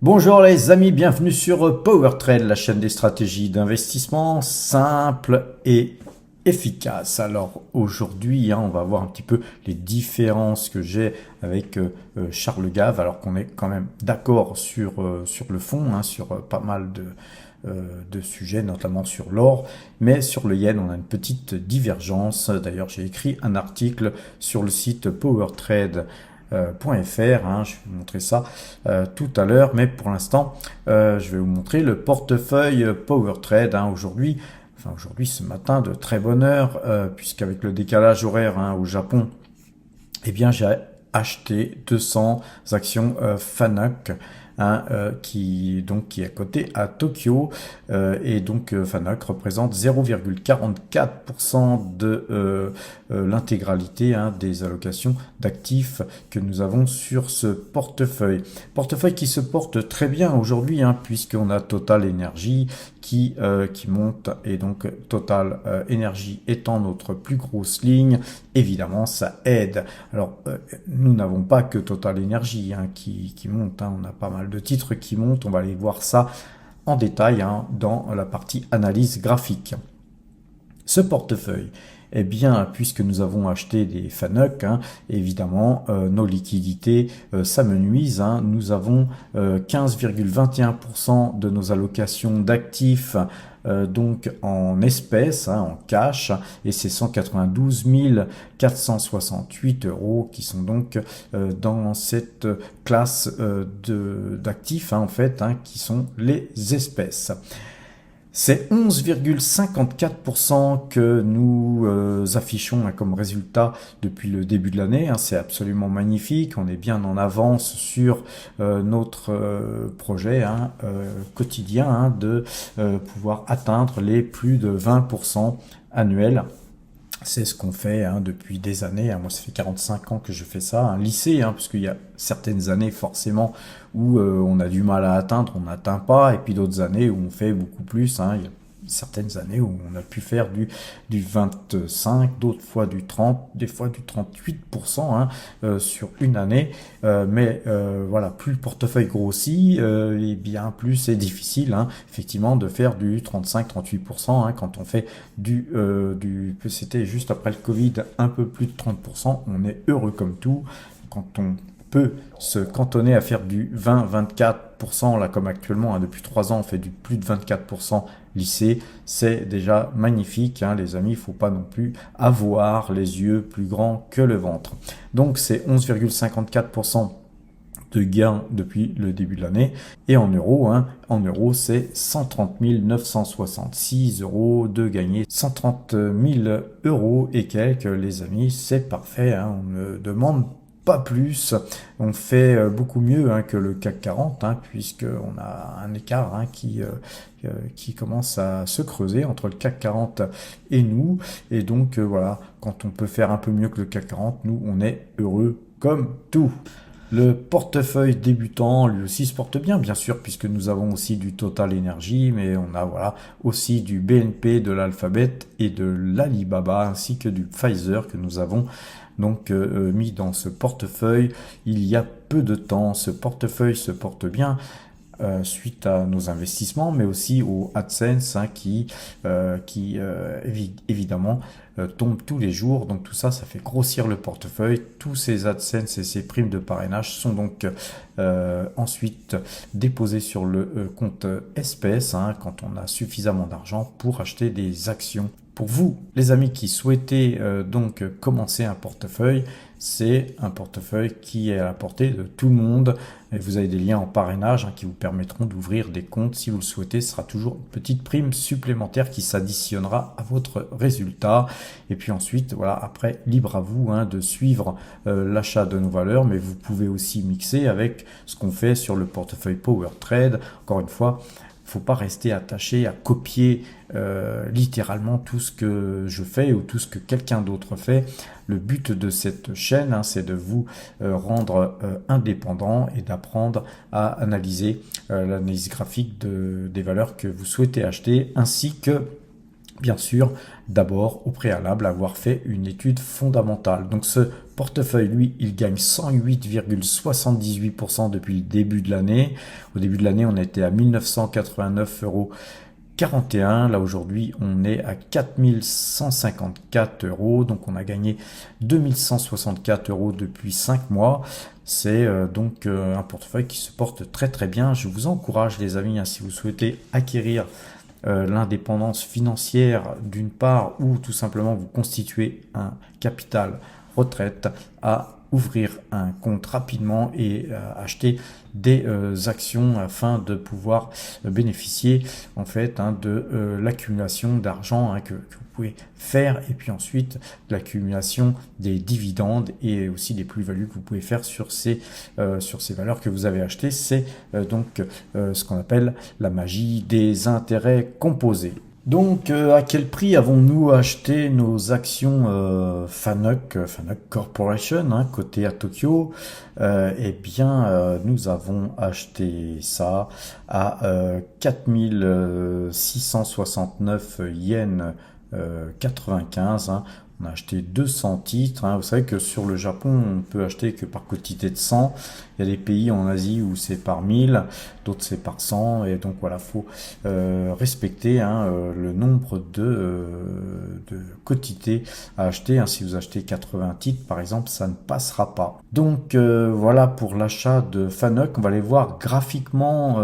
Bonjour les amis, bienvenue sur PowerTrade, la chaîne des stratégies d'investissement simples et efficaces. Alors aujourd'hui, on va voir un petit peu les différences que j'ai avec Charles Gave, alors qu'on est quand même d'accord sur le fond, sur pas mal de sujets, notamment sur l'or, mais sur le yen, on a une petite divergence. D'ailleurs, j'ai écrit un article sur le site PowerTrade. .fr, je vais vous montrer ça tout à l'heure, mais pour l'instant je vais vous montrer le portefeuille PowerTrade aujourd'hui, ce matin de très bonne heure, puisqu'avec le décalage horaire au Japon, eh bien j'ai acheté 200 actions Fanuc, qui est coté à Tokyo, et donc Fanuc représente 0,44% de l'intégralité des allocations d'actifs que nous avons sur ce portefeuille. Portefeuille qui se porte très bien aujourd'hui, puisqu'on a Total Energy qui monte, et donc Total Energy étant notre plus grosse ligne, évidemment ça aide. Alors nous n'avons pas que Total Energy qui monte, on a pas mal de titres qui montent, on va aller voir ça en détail dans la partie analyse graphique. Ce portefeuille, eh bien, puisque nous avons acheté des Fanuc, évidemment, nos liquidités s'amenuisent. Nous avons 15,21% de nos allocations d'actifs donc en espèces, en cash, et c'est 192 468 € qui sont donc dans cette classe d'actifs, en fait, qui sont les espèces. C'est 11,54% que nous affichons comme résultat depuis le début de l'année. C'est absolument magnifique. On est bien en avance sur notre projet quotidien de pouvoir atteindre les plus de 20% annuels. C'est ce qu'on fait depuis des années. Moi, ça fait 45 ans que je fais ça. Un lycée, parce qu'il y a certaines années forcément où on a du mal à atteindre, on n'atteint pas, et puis d'autres années où on fait beaucoup plus. Il y a certaines années où on a pu faire du 25, d'autres fois du 30, des fois du 38% sur une année. Mais voilà, plus le portefeuille grossit, et bien plus c'est difficile effectivement de faire du 35-38% quand on fait c'était juste après le Covid, un peu plus de 30%. On est heureux comme tout. Quand on peut se cantonner à faire du 20-24%, là comme actuellement, depuis 3 ans, on fait du plus de 24% lycée, c'est déjà magnifique, les amis. Il ne faut pas non plus avoir les yeux plus grands que le ventre. Donc c'est 11,54% de gains depuis le début de l'année, et en euros, c'est 130 966 € de gagner, 130 000 € et quelques, les amis, c'est parfait, on ne demande pas plus. On fait beaucoup mieux que le CAC 40, puisqu'on a un écart qui commence à se creuser entre le CAC 40 et nous, et donc voilà, quand on peut faire un peu mieux que le CAC 40, nous on est heureux comme tout. Le portefeuille débutant, lui aussi, se porte bien sûr, puisque nous avons aussi du Total Energy, mais on a aussi du BNP, de l'Alphabet et de l'Alibaba, ainsi que du Pfizer que nous avons donc mis dans ce portefeuille il y a peu de temps. Ce portefeuille se porte bien suite à nos investissements, mais aussi au AdSense qui évidemment tombe tous les jours. Donc tout ça, ça fait grossir le portefeuille. Tous ces AdSense et ces primes de parrainage sont donc ensuite déposés sur le compte espèces quand on a suffisamment d'argent pour acheter des actions. Pour vous, les amis qui souhaitez donc commencer un portefeuille, c'est un portefeuille qui est à la portée de tout le monde. Et vous avez des liens en parrainage qui vous permettront d'ouvrir des comptes si vous le souhaitez. Ce sera toujours une petite prime supplémentaire qui s'additionnera à votre résultat. Et puis ensuite, voilà, après, libre à vous de suivre l'achat de nos valeurs, mais vous pouvez aussi mixer avec ce qu'on fait sur le portefeuille PowerTrade. Encore une fois, faut pas rester attaché à copier littéralement tout ce que je fais ou tout ce que quelqu'un d'autre fait. Le but de cette chaîne, c'est de vous rendre indépendant et d'apprendre à analyser l'analyse graphique des valeurs que vous souhaitez acheter, ainsi que bien sûr, d'abord, au préalable, avoir fait une étude fondamentale. Donc ce portefeuille, lui, il gagne 108,78% depuis le début de l'année. Au début de l'année, on était à 1989 euros 41. Là, aujourd'hui, on est à 4154 euros. Donc, on a gagné 2164 euros depuis 5 mois. C'est donc un portefeuille qui se porte très très bien. Je vous encourage, les amis, hein, si vous souhaitez acquérir l'indépendance financière d'une part, ou tout simplement vous constituer un capital retraite, à ouvrir un compte rapidement et acheter des actions afin de pouvoir bénéficier en fait de l'accumulation d'argent que vous pouvez faire, et puis ensuite l'accumulation des dividendes et aussi des plus-values que vous pouvez faire sur ces valeurs que vous avez achetées. C'est donc ce qu'on appelle la magie des intérêts composés. Donc, à quel prix avons-nous acheté nos actions Fanuc Corporation, hein, cotées à Tokyo? Eh bien, nous avons acheté ça à 4669 yens 95. Hein. On a acheté 200 titres. Hein. Vous savez que sur le Japon, on peut acheter que par quantité de 100. Il y a des pays en Asie où c'est par 1000, d'autres c'est par 100. Et donc voilà, faut respecter le nombre de quantités à acheter. Hein. Si vous achetez 80 titres, par exemple, ça ne passera pas. Donc voilà pour l'achat de Fanuc. On va aller voir graphiquement.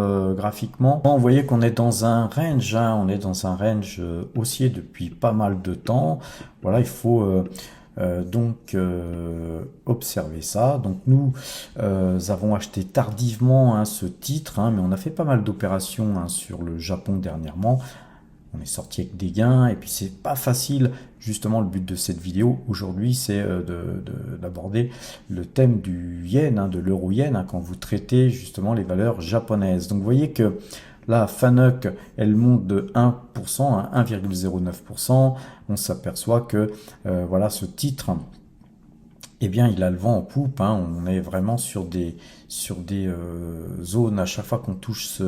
Vous voyez qu'on est dans un range. Hein. On est dans un range haussier depuis pas mal de temps. Voilà, il faut donc observer ça. Donc nous avons acheté tardivement ce titre, mais on a fait pas mal d'opérations sur le Japon dernièrement. On est sorti avec des gains, et puis c'est pas facile. Justement, le but de cette vidéo aujourd'hui, c'est d'aborder le thème du yen, de l'euro-yen, quand vous traitez justement les valeurs japonaises. Donc vous voyez que la Fanuc, elle monte de 1%, 1,09%. On s'aperçoit que voilà, ce titre, eh bien, il a le vent en poupe. On est vraiment sur des zones. À chaque fois qu'on touche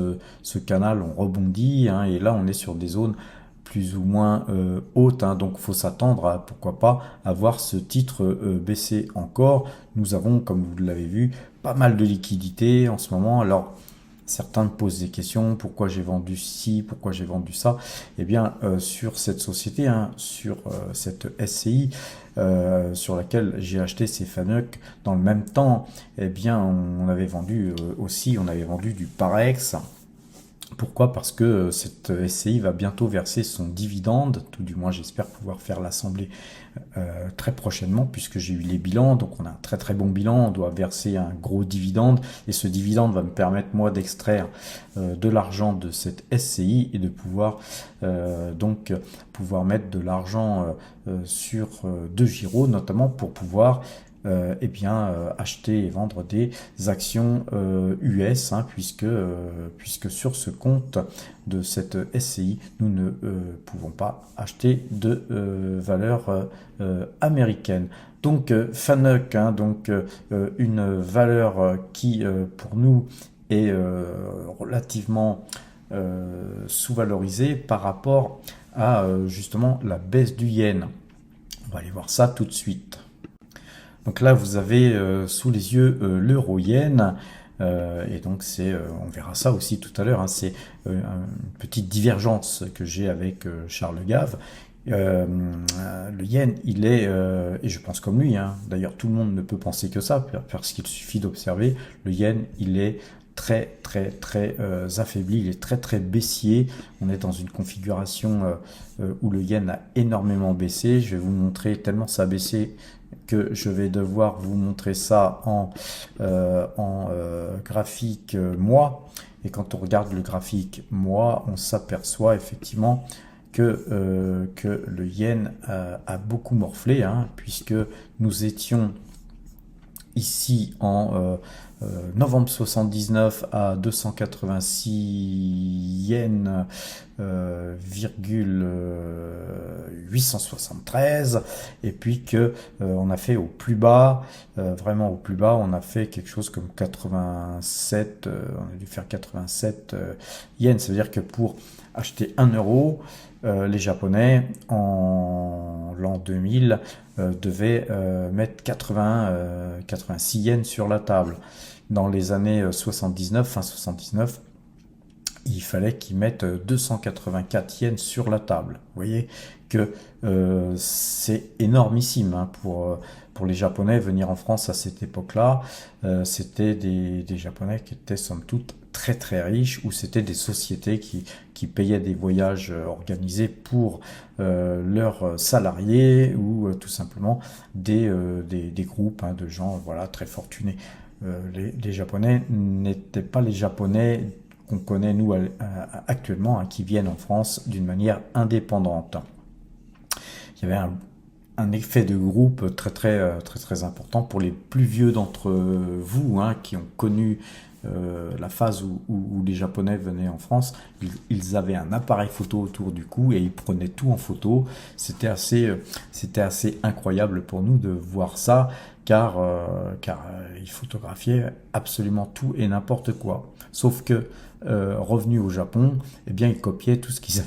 ce canal, on rebondit. Et là, on est sur des zones plus ou moins hautes. Donc, il faut s'attendre à, pourquoi pas, à voir ce titre baisser encore. Nous avons, comme vous l'avez vu, pas mal de liquidités en ce moment. Alors, certains me posent des questions, pourquoi j'ai vendu ci, pourquoi j'ai vendu ça. Eh bien, sur cette société, sur cette SCI, sur laquelle j'ai acheté ces Fanuc, dans le même temps, eh bien, on avait vendu du Parex. Pourquoi? Parce que cette SCI va bientôt verser son dividende, tout du moins j'espère pouvoir faire l'assemblée très prochainement, puisque j'ai eu les bilans. Donc on a un très très bon bilan, on doit verser un gros dividende, et ce dividende va me permettre moi d'extraire de l'argent de cette SCI et de pouvoir mettre de l'argent sur deux giros, notamment pour pouvoir acheter et vendre des actions US, puisque sur ce compte de cette SCI, nous ne pouvons pas acheter de valeurs américaines. Donc Fanuc, une valeur qui pour nous est relativement sous-valorisée par rapport à justement la baisse du yen. On va aller voir ça tout de suite. Donc là, vous avez sous les yeux l'euro-yen, et donc on verra ça aussi tout à l'heure, c'est une petite divergence que j'ai avec Charles Gave. Le yen, il est, et je pense comme lui, d'ailleurs tout le monde ne peut penser que ça, parce qu'il suffit d'observer, le yen, il est très très très affaibli, il est très très baissier. On est dans une configuration où le yen a énormément baissé. Je vais vous montrer, tellement ça a baissé que je vais devoir vous montrer ça en graphique mois. Et quand on regarde le graphique mois, on s'aperçoit effectivement que le yen a beaucoup morflé, puisque nous étions ici en novembre 79 à 286 yens, 873, et puis que on a fait au plus bas, vraiment au plus bas, on a fait quelque chose comme 87, on a dû faire 87 yens. Ça veut dire que pour acheter 1 euro, les Japonais, en l'an 2000, devaient mettre 86 yens sur la table. Dans les années 79, fin 79, il fallait qu'ils mettent 284 yens sur la table. Vous voyez que c'est énormissime hein, pour les Japonais venir en France à cette époque-là. C'était des Japonais qui étaient somme toute très très riches, où c'était des sociétés qui payaient des voyages organisés pour leurs salariés, ou tout simplement des groupes hein, de gens voilà, très fortunés. Les Japonais n'étaient pas les Japonais qu'on connaît nous actuellement, hein, qui viennent en France d'une manière indépendante. Il y avait un effet de groupe très important pour les plus vieux d'entre vous hein, qui ont connu la phase où les Japonais venaient en France. Ils avaient un appareil photo autour du cou et ils prenaient tout en photo. C'était assez incroyable pour nous de voir ça, car ils photographiaient absolument tout et n'importe quoi. Sauf que revenus au Japon, eh bien ils copiaient tout ce qu'ils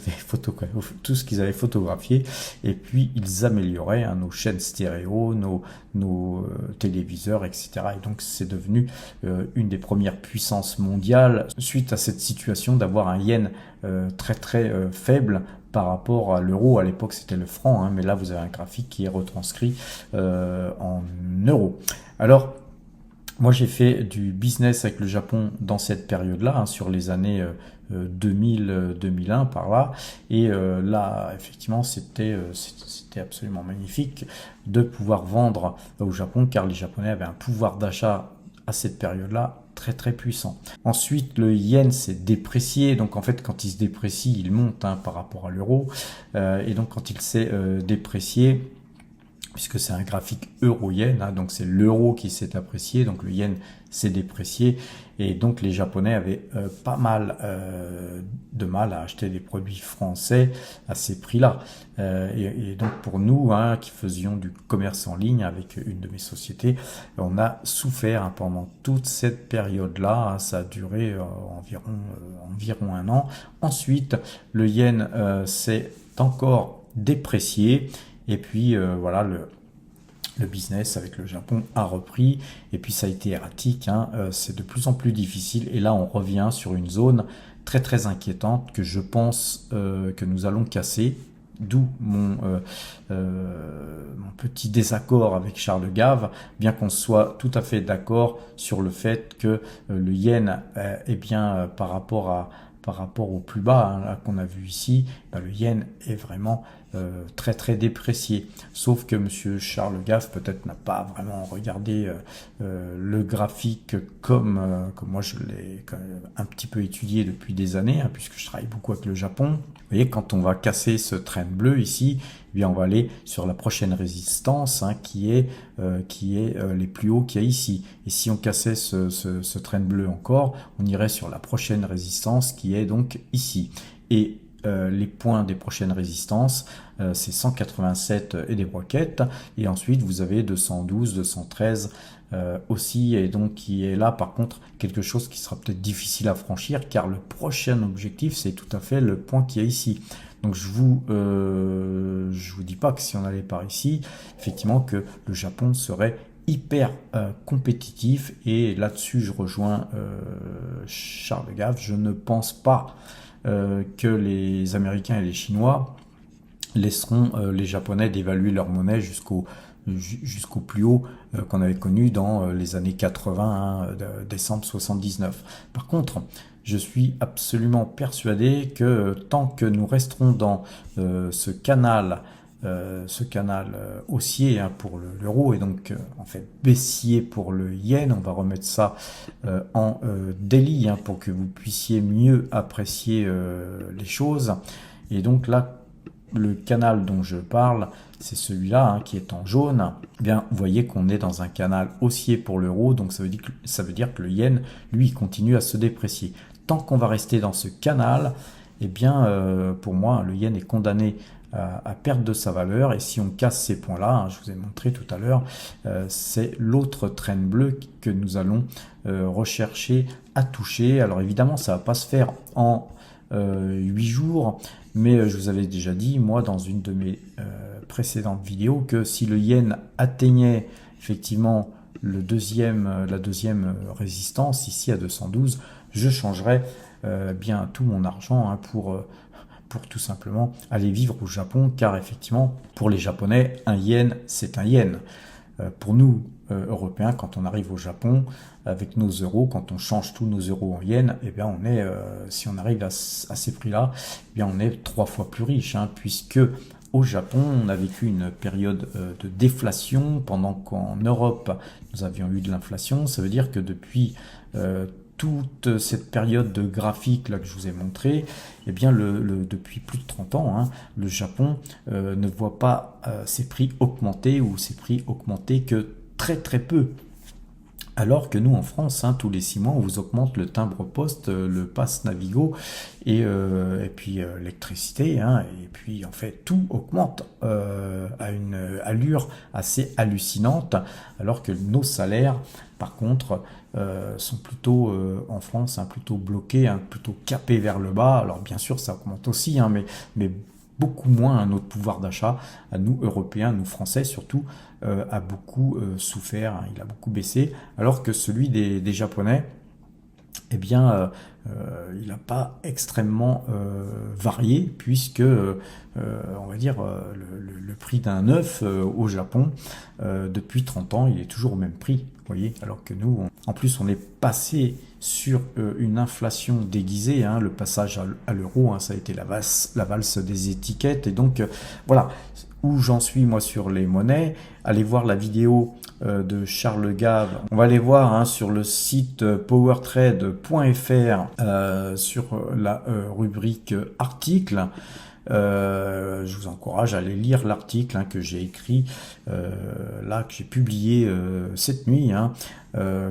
avaient photographié, et puis ils amélioraient hein, nos chaînes stéréo, nos téléviseurs, etc. Et donc c'est devenu une des premières puissances mondiales suite à cette situation d'avoir un yen très faible par rapport à l'euro. À l'époque c'était le franc, hein, mais là vous avez un graphique qui est retranscrit en euros. Alors moi, j'ai fait du business avec le Japon dans cette période-là, hein, sur les années 2000-2001 par là. Et là, effectivement, c'était absolument magnifique de pouvoir vendre au Japon, car les Japonais avaient un pouvoir d'achat à cette période-là très puissant. Ensuite, le yen s'est déprécié. Donc, en fait, quand il se déprécie, il monte hein, par rapport à l'euro. Et donc, quand il s'est déprécié, puisque c'est un graphique euro-yen, hein, donc c'est l'euro qui s'est apprécié, donc le yen s'est déprécié, et donc les Japonais avaient pas mal de mal à acheter des produits français à ces prix-là. Et donc pour nous, hein, qui faisions du commerce en ligne avec une de mes sociétés, on a souffert hein, pendant toute cette période-là. Hein, ça a duré environ un an. Ensuite, le yen s'est encore déprécié. Et puis voilà, le business avec le Japon a repris, et puis ça a été erratique, hein, c'est de plus en plus difficile, et là on revient sur une zone très inquiétante que je pense que nous allons casser, d'où mon petit désaccord avec Charles Gave, bien qu'on soit tout à fait d'accord sur le fait que le yen est bien par rapport au plus bas hein, qu'on a vu ici, le yen est vraiment très déprécié. Sauf que monsieur Charles Gave peut-être n'a pas vraiment regardé le graphique comme moi je l'ai un petit peu étudié depuis des années, hein, puisque je travaille beaucoup avec le Japon. Vous voyez, quand on va casser ce trend bleu ici, eh bien on va aller sur la prochaine résistance hein, qui est les plus hauts qu'il y a ici. Et si on cassait ce trend bleu encore, on irait sur la prochaine résistance qui est donc ici. Et les points des prochaines résistances, c'est 187 et des broquettes, et ensuite vous avez 212, 213 aussi, et donc qui est là par contre quelque chose qui sera peut-être difficile à franchir, car le prochain objectif c'est tout à fait le point qu'il y a ici. Donc je vous dis pas que si on allait par ici, effectivement que le Japon serait hyper compétitif, et là-dessus je rejoins Charles Gave. Je ne pense pas que les Américains et les Chinois laisseront les Japonais dévaluer leur monnaie jusqu'au plus haut qu'on avait connu dans les années 80, hein, décembre 79. Par contre, je suis absolument persuadé que tant que nous resterons dans ce canal haussier hein, pour l'euro, et donc en fait baissier pour le yen, on va remettre ça en daily hein, pour que vous puissiez mieux apprécier les choses. Et donc là, le canal dont je parle, c'est celui-là hein, qui est en jaune. Eh bien, vous voyez qu'on est dans un canal haussier pour l'euro, donc ça veut dire que le yen, lui, continue à se déprécier. Tant qu'on va rester dans ce canal, eh bien, pour moi, le yen est condamné à perdre de sa valeur, et si on casse ces points-là, hein, je vous ai montré tout à l'heure, c'est l'autre trend bleu que nous allons rechercher à toucher. Alors évidemment, ça va pas se faire en 8 jours. Mais je vous avais déjà dit, moi, dans une de mes précédentes vidéos, que si le yen atteignait effectivement la deuxième résistance, ici à 212, je changerais bien tout mon argent pour tout simplement aller vivre au Japon, car effectivement, pour les Japonais, un yen, c'est un yen. Pour nous, Européens, quand on arrive au Japon, avec nos euros, quand on change tous nos euros en yens, eh bien on est, si on arrive à ces prix-là, eh bien on est 3 fois plus riche, hein, puisque au Japon, on a vécu une période de déflation, pendant qu'en Europe, nous avions eu de l'inflation. Ça veut dire que depuis toute cette période de graphique là que je vous ai montré, eh bien depuis plus de 30 ans, hein, le Japon ne voit pas ses prix augmenter, ou ses prix augmenter que très très peu. Alors que nous, en France, hein, tous les 6 mois, on vous augmente le timbre-poste, le pass Navigo, et puis l'électricité, hein, et puis en fait, tout augmente à une allure assez hallucinante, alors que nos salaires, par contre, sont plutôt, en France, hein, plutôt bloqués, hein, plutôt capés vers le bas. Alors bien sûr, ça augmente aussi, hein, mais beaucoup moins, hein, notre pouvoir d'achat, à nous Européens, nous Français surtout, a beaucoup souffert, hein, il a beaucoup baissé, alors que celui des Japonais, eh bien, il n'a pas extrêmement varié, puisque, on va dire, le prix d'un œuf au Japon, depuis 30 ans, il est toujours au même prix, vous voyez, alors que nous, en plus, on est passé sur une inflation déguisée, hein, le passage à l'euro, hein, ça a été la valse des étiquettes, et donc, voilà, où j'en suis moi sur les monnaies. Allez voir la vidéo de Charles Gave. On va aller voir, hein, sur le site powertrade.fr sur la rubrique articles. Je vous encourage à aller lire l'article, hein, que j'ai écrit, là, que j'ai publié cette nuit, hein,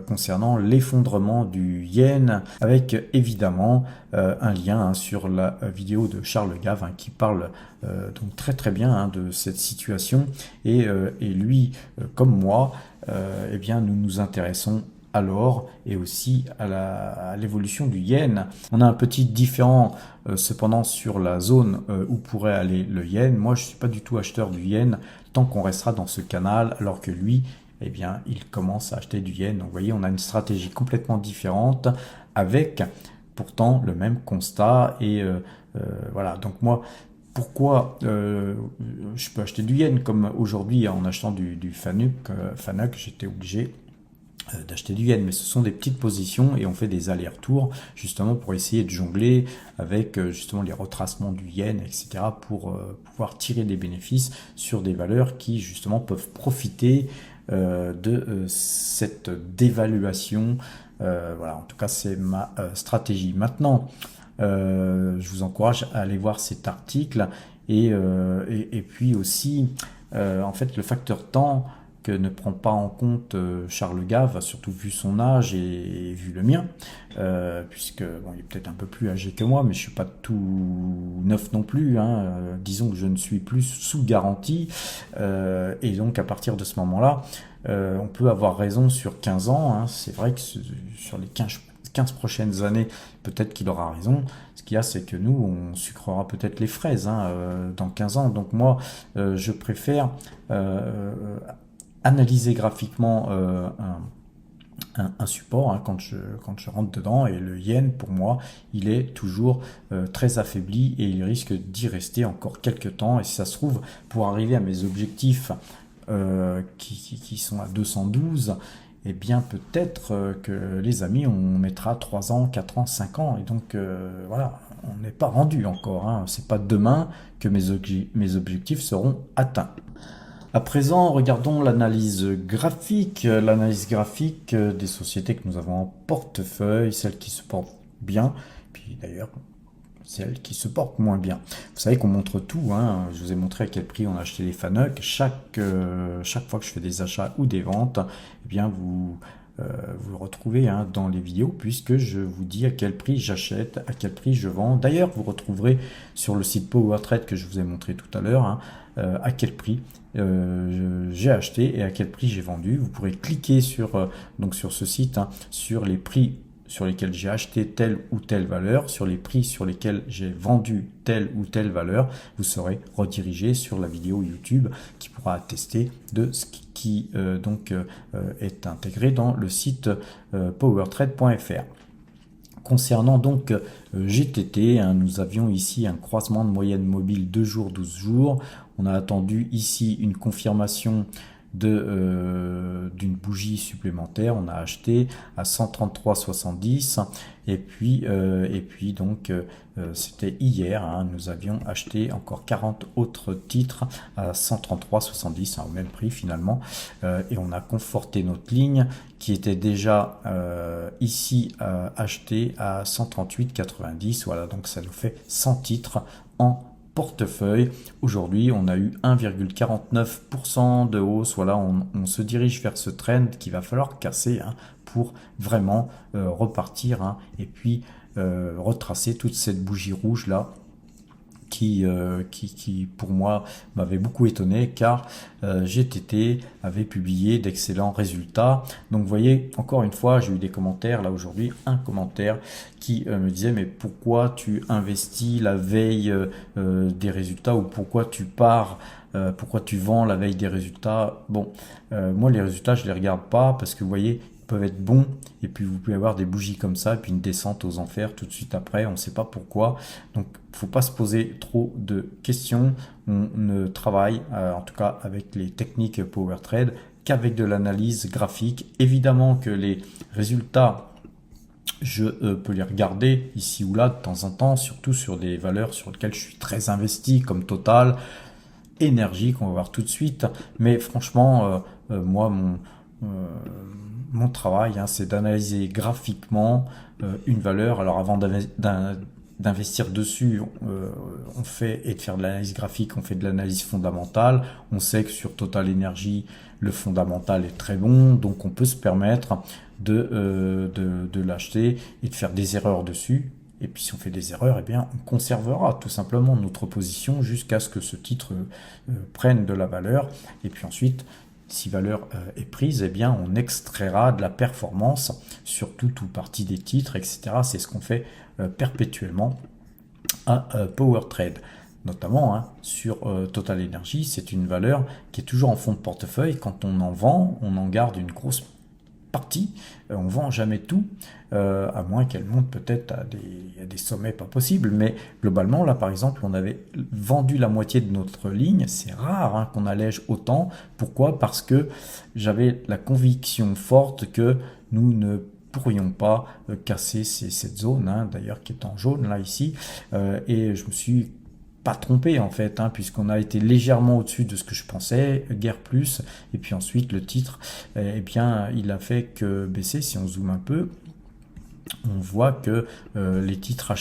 concernant l'effondrement du yen, avec évidemment un lien, hein, sur la vidéo de Charles Gave, hein, qui parle donc très très bien, hein, de cette situation, et lui, comme moi, eh bien nous nous intéressons à l'or et aussi à l'évolution du yen. On a un petit différent cependant sur la zone où pourrait aller le yen. Moi, je suis pas du tout acheteur du yen tant qu'on restera dans ce canal, alors que lui, eh bien, il commence à acheter du yen. Donc, vous voyez, on a une stratégie complètement différente, avec pourtant le même constat. Et voilà, donc moi, pourquoi je peux acheter du yen, comme aujourd'hui en achetant du FANUC, j'étais obligé d'acheter du yen, mais ce sont des petites positions et on fait des allers-retours justement pour essayer de jongler avec justement les retracements du yen, etc., pour pouvoir tirer des bénéfices sur des valeurs qui justement peuvent profiter de cette dévaluation. Voilà, en tout cas c'est ma stratégie. Maintenant, je vous encourage à aller voir cet article, et puis aussi en fait le facteur temps que ne prend pas en compte Charles Gave, surtout vu son âge et vu le mien, puisque bon, il est peut-être un peu plus âgé que moi, mais je suis pas tout neuf non plus, hein. Disons que je ne suis plus sous garantie, et donc à partir de ce moment-là, on peut avoir raison sur 15 ans, hein. C'est vrai que sur les 15 prochaines années, peut-être qu'il aura raison. Ce qu'il y a, c'est que nous, on sucrera peut-être les fraises, hein, dans 15 ans. Donc moi, je préfère analyser graphiquement un support, hein, quand je rentre dedans, et le yen, pour moi, il est toujours très affaibli, et il risque d'y rester encore quelques temps, et si ça se trouve, pour arriver à mes objectifs qui sont à 212, eh bien peut-être que les amis, on mettra 3 ans, 4 ans, 5 ans, et donc voilà, on n'est pas rendu encore, hein. C'est pas demain que mes objectifs seront atteints. À présent, regardons l'analyse graphique des sociétés que nous avons en portefeuille, celles qui se portent bien, puis d'ailleurs celles qui se portent moins bien. Vous savez qu'on montre tout, hein. Je vous ai montré à quel prix on a acheté les FANUC. Chaque fois que je fais des achats ou des ventes, eh bien vous le retrouvez, hein, dans les vidéos, puisque je vous dis à quel prix j'achète, à quel prix je vends. D'ailleurs, vous retrouverez sur le site PowerTrade que je vous ai montré tout à l'heure, hein, à quel prix j'ai acheté et à quel prix j'ai vendu. Vous pourrez cliquer sur ce site, hein, sur les prix sur lesquels j'ai acheté telle ou telle valeur, sur les prix sur lesquels j'ai vendu telle ou telle valeur, vous serez redirigé sur la vidéo YouTube qui pourra attester de ce qui est intégré dans le site powertrade.fr. Concernant donc GTT, nous avions ici un croisement de moyenne mobile 2 jours, 12 jours. On a attendu ici une confirmation d'une bougie supplémentaire. On a acheté à 133,70 et puis c'était hier, nous avions acheté encore 40 autres titres à 133,70 au même prix finalement, et on a conforté notre ligne qui était déjà ici acheté à 138,90. Voilà, donc ça nous fait 100 titres en portefeuille. Aujourd'hui, on a eu 1,49% de hausse. Voilà, on se dirige vers ce trend qu'il va falloir casser pour vraiment repartir et puis retracer toute cette bougie rouge là qui pour moi m'avait beaucoup étonné, car GTT avait publié d'excellents résultats. Donc vous voyez, encore une fois, j'ai eu des commentaires là aujourd'hui, un commentaire qui me disait mais pourquoi tu investis la veille des résultats, ou pourquoi tu pars, pourquoi tu vends la veille des résultats. Bon, moi les résultats je les regarde pas, parce que vous voyez, peuvent être bons, et puis vous pouvez avoir des bougies comme ça, et puis une descente aux enfers tout de suite après, on ne sait pas pourquoi. Donc faut pas se poser trop de questions. On ne travaille en tout cas avec les techniques PowerTrade qu'avec de l'analyse graphique. Évidemment que les résultats, je peux les regarder ici ou là de temps en temps, surtout sur des valeurs sur lesquelles je suis très investi, comme Total, Énergie, qu'on va voir tout de suite. Mais franchement, moi, mon travail, c'est d'analyser graphiquement une valeur. Alors avant d'investir dessus, on fait, et de faire de l'analyse graphique, on fait de l'analyse fondamentale. On sait que sur Total Energy, le fondamental est très bon, donc on peut se permettre de l'acheter et de faire des erreurs dessus. Et puis si on fait des erreurs, eh bien on conservera tout simplement notre position jusqu'à ce que ce titre prenne de la valeur. Et puis ensuite, si valeur est prise, eh bien on extraira de la performance sur toute ou partie des titres, etc. C'est ce qu'on fait perpétuellement à PowerTrade. Notamment sur Total Energy, c'est une valeur qui est toujours en fond de portefeuille. Quand on en vend, on en garde une grosse partie, on vend jamais tout, à moins qu'elle monte peut-être à des sommets pas possibles, mais globalement là par exemple on avait vendu la moitié de notre ligne. C'est rare qu'on allège autant. Pourquoi? Parce que j'avais la conviction forte que nous ne pourrions pas casser cette zone, d'ailleurs qui est en jaune là ici, et je me suis pas trompé en fait, puisqu'on a été légèrement au-dessus de ce que je pensais, guère plus, et puis ensuite le titre, eh bien il a fait que baisser. Si on zoome un peu, on voit que les titres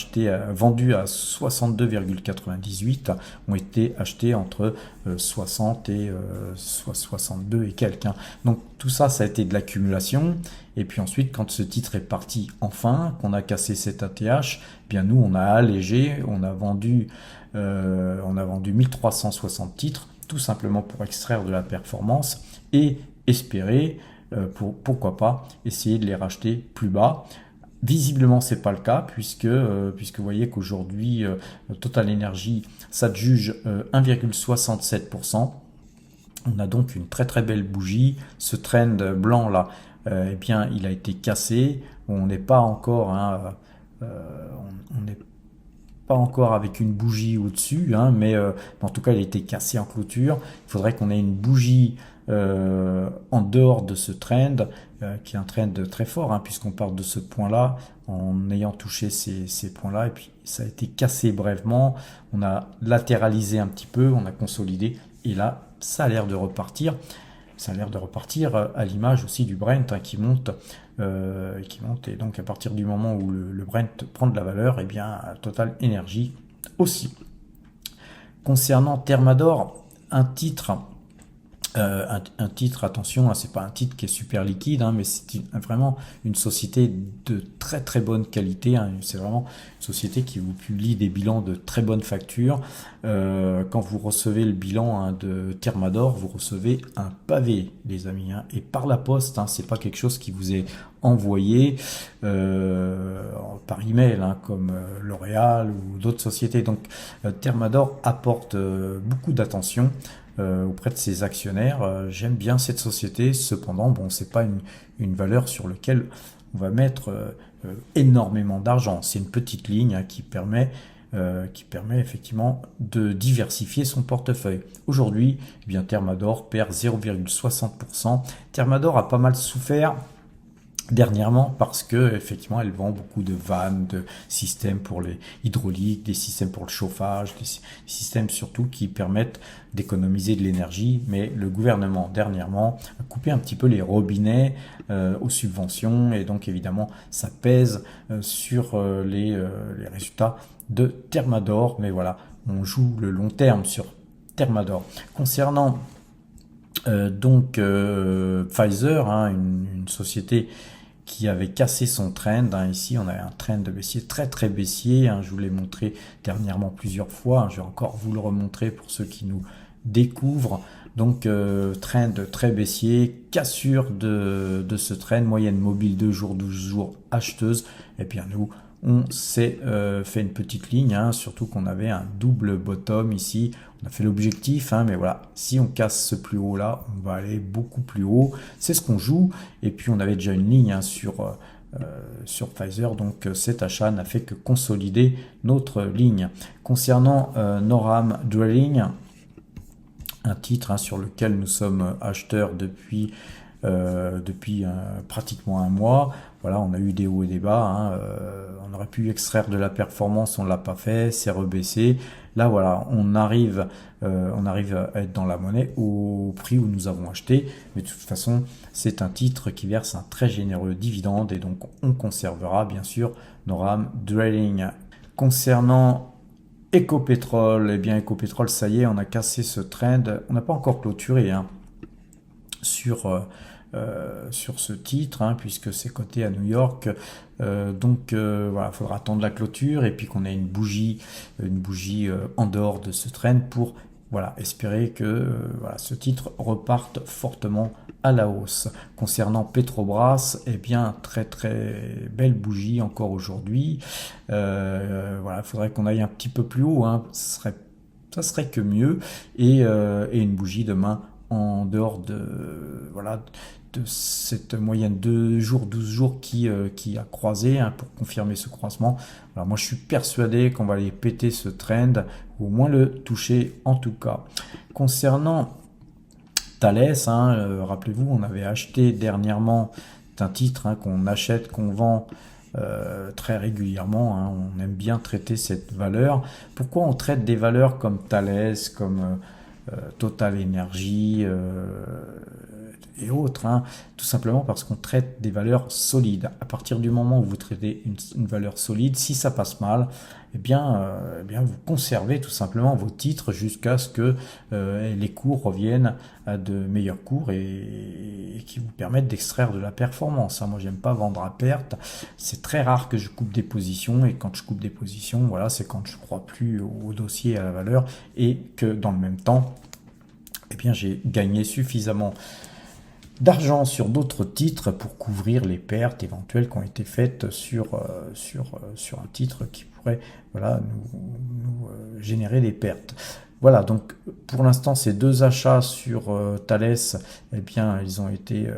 vendus à 62,98 ont été achetés entre 60 et 62 et quelques. Donc tout ça, ça a été de l'accumulation. Et puis ensuite, quand ce titre est parti enfin, qu'on a cassé cet ATH, bien nous, on a allégé, on a vendu 1360 titres, tout simplement pour extraire de la performance et espérer, pourquoi pas, essayer de les racheter plus bas. Visiblement, c'est pas le cas, puisque vous voyez qu'aujourd'hui, Total Energy, ça juge 1,67%. On a donc une très très belle bougie. Ce trend blanc là, eh bien, il a été cassé. On n'est pas encore, on n'est pas encore avec une bougie au-dessus, mais en tout cas, il a été cassé en clôture. Il faudrait qu'on ait une bougie en dehors de ce trend, qui est un trend très fort, puisqu'on part de ce point-là, en ayant touché ces points-là, et puis ça a été cassé brièvement, on a latéralisé un petit peu, on a consolidé, et là, ça a l'air de repartir. Ça a l'air de repartir à l'image aussi du Brent qui monte, et donc à partir du moment où le Brent prend de la valeur, eh bien Total Energy aussi. Concernant Thermador, un titre Un titre, attention, hein, c'est pas un titre qui est super liquide, hein, mais c'est vraiment une société de très très bonne qualité, hein. C'est vraiment une société qui vous publie des bilans de très bonne facture. Quand vous recevez le bilan, hein, de Thermador, vous recevez un pavé, les amis, hein, et par la poste, hein, c'est pas quelque chose qui vous est envoyé par email, hein, comme L'Oréal ou d'autres sociétés. Donc Thermador apporte beaucoup d'attention auprès de ses actionnaires. J'aime bien cette société, cependant, bon, c'est pas une valeur sur laquelle on va mettre énormément d'argent. C'est une petite ligne, hein, qui permet effectivement de diversifier son portefeuille. Aujourd'hui, eh bien, Thermador perd 0,60%. Thermador a pas mal souffert dernièrement parce que effectivement elle vend beaucoup de vannes, de systèmes pour les hydrauliques, des systèmes pour le chauffage, des systèmes surtout qui permettent d'économiser de l'énergie, mais le gouvernement dernièrement a coupé un petit peu les robinets aux subventions et donc évidemment ça pèse sur les résultats de Thermador, mais voilà, on joue le long terme sur Thermador. Concernant Pfizer, hein, une société qui avait cassé son trend, hein. Ici, on a un trend de baissier très très baissier, hein. Je vous l'ai montré dernièrement plusieurs fois, hein. Je vais encore vous le remontrer pour ceux qui nous découvrent. Donc, trend très baissier, cassure de ce trend, moyenne mobile 2 jours, 12 jours acheteuse. Et bien nous, on s'est fait une petite ligne, hein, surtout qu'on avait un double bottom ici. On a fait l'objectif, hein, mais voilà, si on casse ce plus haut là, on va aller beaucoup plus haut. C'est ce qu'on joue. Et puis on avait déjà une ligne, hein, sur Pfizer, donc cet achat n'a fait que consolider notre ligne. Concernant Noram Drilling, un titre, hein, sur lequel nous sommes acheteurs depuis pratiquement un mois. Voilà, on a eu des hauts et des bas, hein. On aurait pu extraire de la performance, on l'a pas fait, c'est rebaissé. Là, voilà, on arrive à être dans la monnaie au prix où nous avons acheté. Mais de toute façon, c'est un titre qui verse un très généreux dividende et donc on conservera bien sûr Noram Drilling. Concernant Ecopetrol, eh bien Ecopetrol, ça y est, on a cassé ce trend. On n'a pas encore clôturé, hein, sur ce titre, hein, puisque c'est coté à New York. Voilà, il faudra attendre la clôture et puis qu'on ait une bougie en dehors de ce trend pour, voilà, espérer que voilà, ce titre reparte fortement à la hausse. Concernant Petrobras, eh bien très très belle bougie encore aujourd'hui. Voilà, il faudrait qu'on aille un petit peu plus haut, hein, ça serait que mieux, et une bougie demain en dehors de cette moyenne 2 jours, 12 jours qui a croisé, hein, pour confirmer ce croisement. Alors moi je suis persuadé qu'on va aller péter ce trend, ou au moins le toucher en tout cas. Concernant Thales, hein, rappelez-vous, on avait acheté dernièrement un titre, hein, qu'on achète, qu'on vend très régulièrement, hein. On aime bien traiter cette valeur. Pourquoi on traite des valeurs comme Thales, comme Total Energy et autres, hein? Tout simplement parce qu'on traite des valeurs solides. À partir du moment où vous traitez une valeur solide, si ça passe mal, eh bien vous conservez tout simplement vos titres jusqu'à ce que les cours reviennent à de meilleurs cours et qui vous permettent d'extraire de la performance, hein. Moi, j'aime pas vendre à perte. C'est très rare que je coupe des positions, et quand je coupe des positions, voilà, c'est quand je crois plus au dossier, à la valeur, et que dans le même temps, eh bien, j'ai gagné suffisamment d'argent sur d'autres titres pour couvrir les pertes éventuelles qui ont été faites sur un titre qui pourrait, voilà, nous générer des pertes. Voilà, donc pour l'instant, ces deux achats sur Thales, eh bien, ils ont été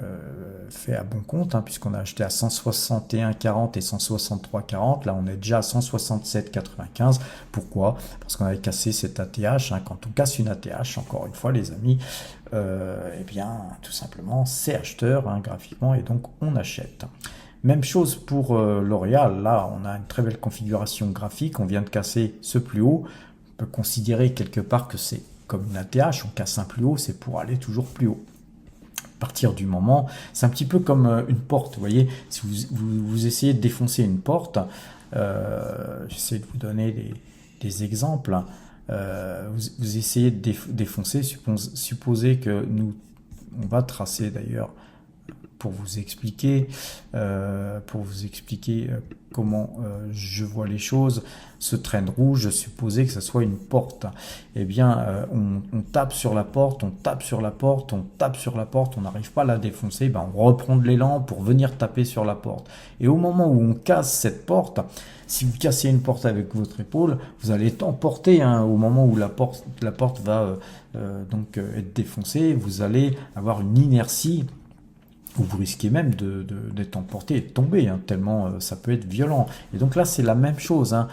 faits à bon compte, hein, puisqu'on a acheté à 161,40 et 163,40. Là, on est déjà à 167,95. Pourquoi? Parce qu'on avait cassé cette ATH, hein. Quand on casse une ATH, encore une fois, les amis, eh bien, tout simplement, c'est acheteur, hein, graphiquement, et donc on achète. Même chose pour L'Oréal. Là, on a une très belle configuration graphique. On vient de casser ce plus haut. On peut considérer quelque part que c'est comme une ATH. On casse un plus haut, c'est pour aller toujours plus haut. À partir du moment, c'est un petit peu comme une porte. Vous voyez, si vous essayez de défoncer une porte, j'essaie de vous donner des exemples. Vous essayez de défoncer, supposez que on va tracer d'ailleurs pour vous expliquer comment je vois les choses. Ce trend rouge, je supposais que ce soit une porte. Eh bien, on tape sur la porte, on tape sur la porte, on tape sur la porte, on n'arrive pas à la défoncer, ben on reprend de l'élan pour venir taper sur la porte. Et au moment où on casse cette porte, si vous cassez une porte avec votre épaule, vous allez t'emporter, hein, au moment où la porte va donc être défoncée, vous allez avoir une inertie où vous risquez même d'être emporté et de tomber, hein, tellement ça peut être violent. Et donc là, c'est la même chose, hein.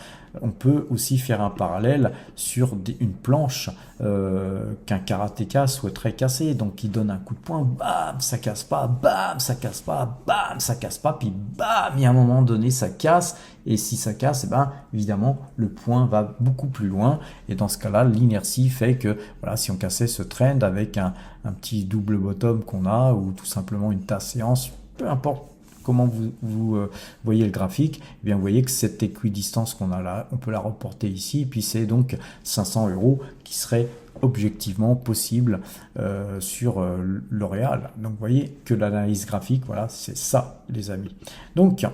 On peut aussi faire un parallèle sur une planche qu'un karatéka souhaiterait casser. Donc il donne un coup de poing, bam, ça casse pas, bam, ça casse pas, bam, ça casse pas, puis bam, il y a un moment donné, ça casse. Et si ça casse, eh ben, évidemment, le point va beaucoup plus loin. Et dans ce cas-là, l'inertie fait que, voilà, si on cassait ce trend avec un petit double bottom qu'on a, ou tout simplement une tasse séance, peu importe comment vous voyez le graphique, eh bien vous voyez que cette équidistance qu'on a là, on peut la reporter ici, et puis c'est donc 500 € qui serait objectivement possible sur L'Oréal. Donc vous voyez que l'analyse graphique, voilà, c'est ça les amis. Donc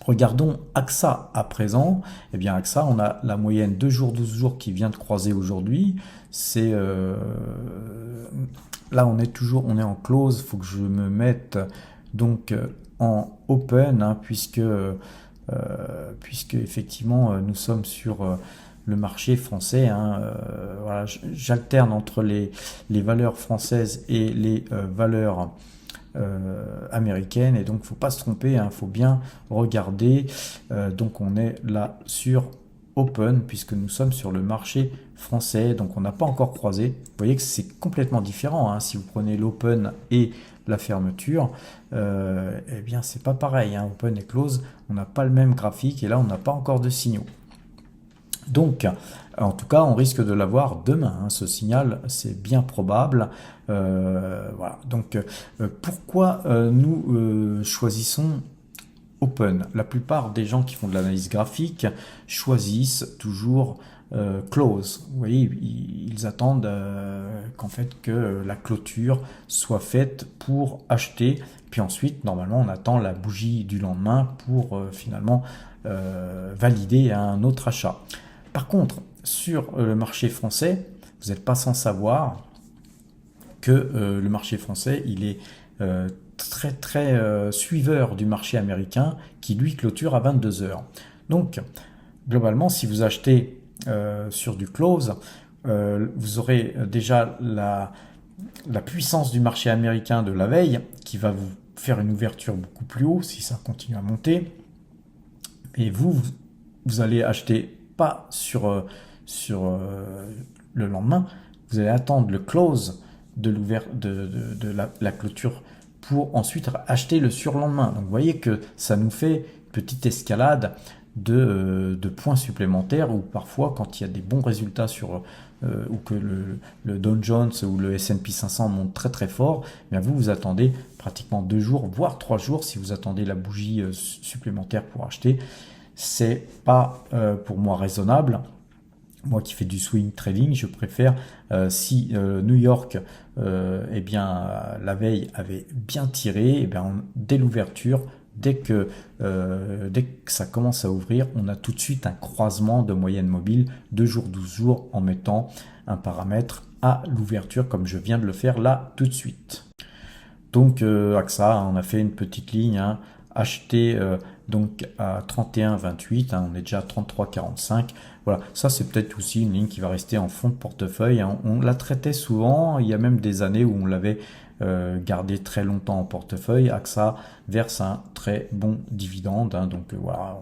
regardons AXA à présent. Eh bien AXA, on a la moyenne 2 jours, 12 jours qui vient de croiser aujourd'hui. C'est là on est en close, il faut que je me mette donc en open, hein, puisque effectivement nous sommes sur le marché français, hein, voilà, j'alterne entre les valeurs françaises et les valeurs américaine, et donc faut pas se tromper, hein, faut bien regarder. Donc on est là sur open puisque nous sommes sur le marché français, donc on n'a pas encore croisé. Vous voyez que c'est complètement différent, hein. Si vous prenez l'open et la fermeture, eh bien c'est pas pareil, hein. Open et close, on n'a pas le même graphique, et là on n'a pas encore de signaux. Donc, en tout cas, on risque de l'avoir demain, hein, ce signal, c'est bien probable. Voilà. Donc, pourquoi nous choisissons open? La plupart des gens qui font de l'analyse graphique choisissent toujours close. Vous voyez, ils attendent qu'en fait que la clôture soit faite pour acheter. Puis ensuite, normalement, on attend la bougie du lendemain pour finalement valider un autre achat. Par contre, sur le marché français, vous n'êtes pas sans savoir que le marché français, il est très suiveur du marché américain qui lui clôture à 22 heures. Donc, globalement, si vous achetez sur du close, vous aurez déjà la puissance du marché américain de la veille qui va vous faire une ouverture beaucoup plus haut si ça continue à monter. Et vous allez acheter pas sur le lendemain, vous allez attendre le close de la clôture pour ensuite acheter le surlendemain. Donc vous voyez que ça nous fait une petite escalade de points supplémentaires, ou parfois quand il y a des bons résultats sur ou que le Dow Jones ou le S&P 500 montent très fort, eh bien vous attendez pratiquement 2 jours, voire 3 jours si vous attendez la bougie supplémentaire pour acheter. C'est pas pour moi raisonnable. Moi qui fais du swing trading, je préfère si New York, eh bien la veille avait bien tiré, eh bien dès l'ouverture, dès que ça commence à ouvrir, on a tout de suite un croisement de moyenne mobile 2 jours, 12 jours, en mettant un paramètre à l'ouverture comme je viens de le faire là tout de suite. Donc AXA, on a fait une petite ligne, hein, acheté donc à 31,28, hein, on est déjà à 33,45. Voilà, ça c'est peut-être aussi une ligne qui va rester en fond de portefeuille, hein. On la traitait souvent, il y a même des années où on l'avait gardé très longtemps en portefeuille. AXA verse un très bon dividende, hein, donc voilà,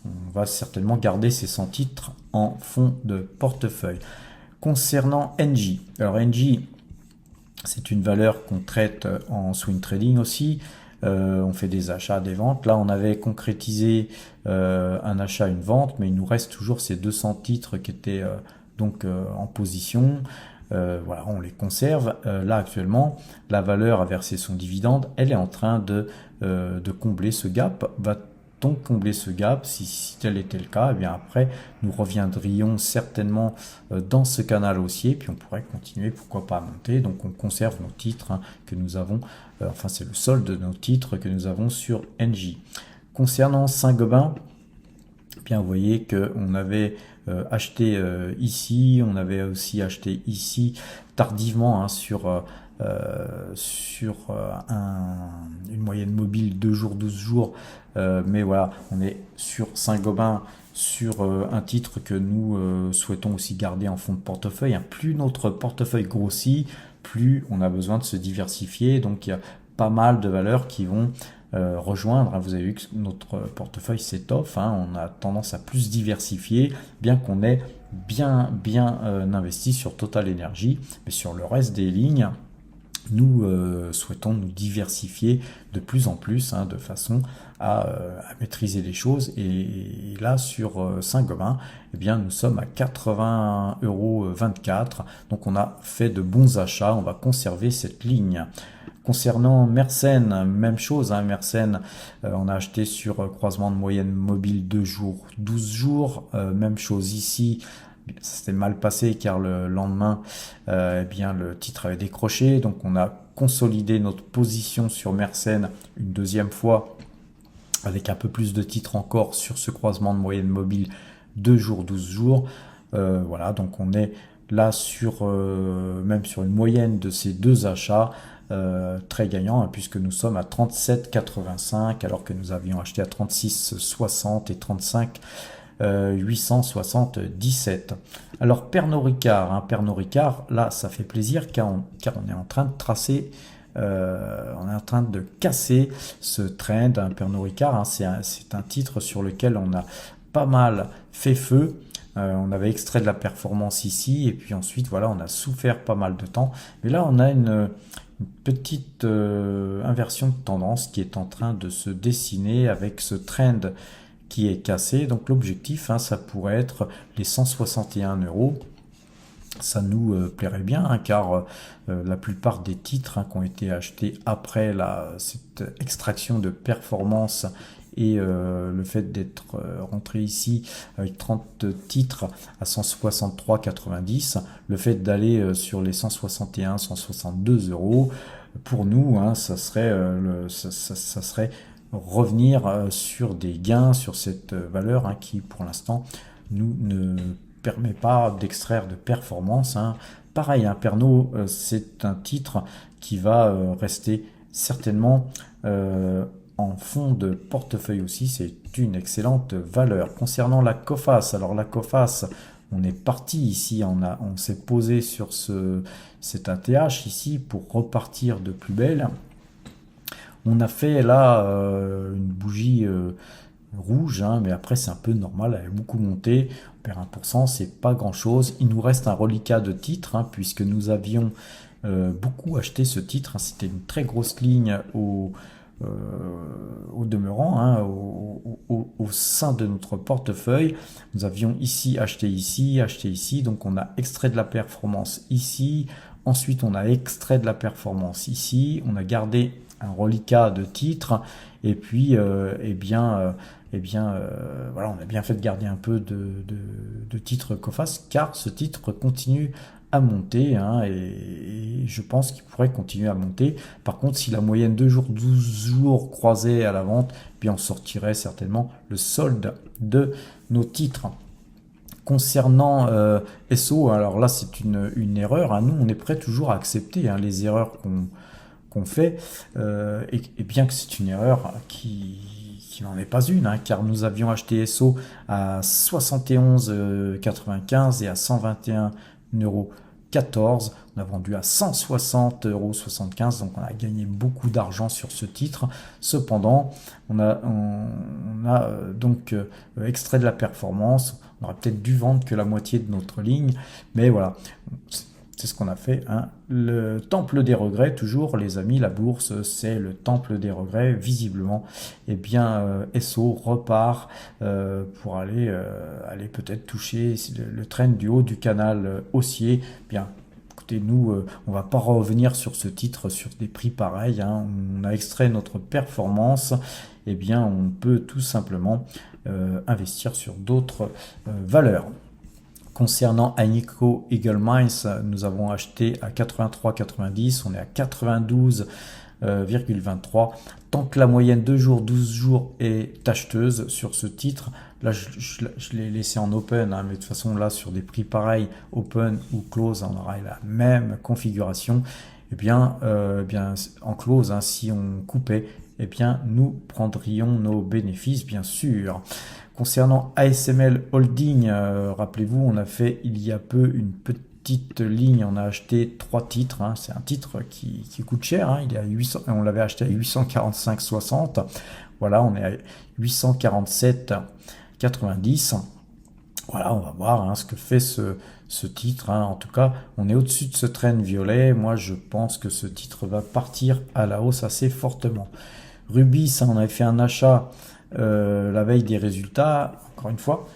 on va certainement garder ces 100 titres en fond de portefeuille. Concernant Engie, alors Engie, c'est une valeur qu'on traite en swing trading aussi. On fait des achats, des ventes. Là, on avait concrétisé un achat, une vente, mais il nous reste toujours ces 200 titres qui étaient donc en position. Voilà, on les conserve. Là, actuellement, la valeur a versé son dividende. Elle est en train de combler ce gap. Va donc combler ce gap. Si tel était le cas, et bien après, nous reviendrions certainement dans ce canal haussier, puis on pourrait continuer, pourquoi pas, à monter. Donc on conserve nos titres que nous avons, enfin c'est le solde de nos titres que nous avons sur NJ. Concernant Saint-Gobain, bien vous voyez qu'on avait acheté ici, on avait aussi acheté ici tardivement sur une moyenne mobile 2 jours, 12 jours, mais voilà, on est sur Saint-Gobain, sur un titre que nous souhaitons aussi garder en fond de portefeuille. Plus notre portefeuille grossit, plus on a besoin de se diversifier, donc il y a pas mal de valeurs qui vont rejoindre. Vous avez vu que notre portefeuille s'étoffe, on a tendance à plus diversifier, bien qu'on ait bien investi sur Total Energy, mais sur le reste des lignes, nous souhaitons nous diversifier de plus en plus, de façon à maîtriser les choses. Et là, sur Saint-Gobain, eh bien, nous sommes à 80,24 €. Donc, on a fait de bons achats. On va conserver cette ligne. Concernant Mersen, même chose. Mersen, on a acheté sur croisement de moyenne mobile 2 jours, 12 jours. Même chose ici. Ça s'était mal passé car le lendemain, eh bien, le titre avait décroché. Donc, on a consolidé notre position sur Mersen une deuxième fois avec un peu plus de titres encore sur ce croisement de moyenne mobile 2 jours, 12 jours. Voilà, donc on est là sur même sur une moyenne de ces deux achats très gagnant, puisque nous sommes à 37,85 alors que nous avions acheté à 36,60 et 35,877. Alors Pernod Ricard, Pernod Ricard, là ça fait plaisir car on est en train de tracer, on est en train de casser ce trend. Pernod Ricard, c'est un titre sur lequel on a pas mal fait feu. On avait extrait de la performance ici et puis ensuite voilà, on a souffert pas mal de temps, mais là on a une petite inversion de tendance qui est en train de se dessiner avec ce trend qui est cassé. Donc l'objectif, ça pourrait être les 161 €. Ça nous plairait bien, car la plupart des titres qui ont été achetés après cette extraction de performance et le fait d'être rentré ici avec 30 titres à 163,90, le fait d'aller sur les 161, 162 €, pour nous, ça serait revenir sur des gains sur cette valeur qui pour l'instant nous ne permet pas d'extraire de performance. Pareil, Pernod, c'est un titre qui va rester certainement en fond de portefeuille aussi. C'est une excellente valeur. Concernant la Coface, alors la Coface, on est parti ici, on s'est posé sur cet ATH ici pour repartir de plus belle. On a fait là une bougie rouge, mais après c'est un peu normal, elle a beaucoup monté, on perd 1%, c'est pas grand chose. Il nous reste un reliquat de titres, puisque nous avions beaucoup acheté ce titre, c'était une très grosse ligne au demeurant, au sein de notre portefeuille. Nous avions acheté ici, donc on a extrait de la performance ici, ensuite on a extrait de la performance ici, on a gardé un reliquat de titres, et puis voilà, on a bien fait de garder un peu de titres Coface, car ce titre continue à monter, et je pense qu'il pourrait continuer à monter. Par contre, si la moyenne 2 jours, 12 jours croisée à la vente, puis on sortirait certainement le solde de nos titres. Concernant SO, alors là c'est une erreur, nous on est prêt toujours à accepter les erreurs qu'on fait, et bien que c'est une erreur qui n'en est pas une, car nous avions acheté SO à 71,95 et à 121,14 €. On a vendu à 160,75 €, donc on a gagné beaucoup d'argent sur ce titre. Cependant, on a donc extrait de la performance. On aurait peut-être dû vendre que la moitié de notre ligne, mais voilà. C'est ce qu'on a fait. Le temple des regrets, toujours les amis, la bourse c'est le temple des regrets. Visiblement, SO repart pour aller peut-être toucher le trend du haut du canal haussier. Bien, écoutez, nous on va pas revenir sur ce titre sur des prix pareils. On a extrait notre performance eh bien on peut tout simplement investir sur d'autres valeurs. Concernant Agnico Eagle Mines, nous avons acheté à 83,90, on est à 92,23. Tant que la moyenne 2 jours, 12 jours est acheteuse sur ce titre, là je l'ai laissé en open, hein, mais de toute façon là sur des prix pareils, open ou close, on aura la même configuration. Eh bien en close, hein, si on coupait, eh bien nous prendrions nos bénéfices bien sûr. Concernant ASML Holding, rappelez-vous, on a fait il y a peu une petite ligne, on a acheté 3 titres, hein, c'est un titre qui coûte cher, hein, il est à 800, on l'avait acheté à 845,60, voilà, on est à 847,90. Voilà, on va voir hein, ce que fait ce titre, hein. En tout cas, on est au-dessus de ce trend violet, moi je pense que ce titre va partir à la hausse assez fortement. Rubis, on avait fait un achat la veille des résultats, encore une fois,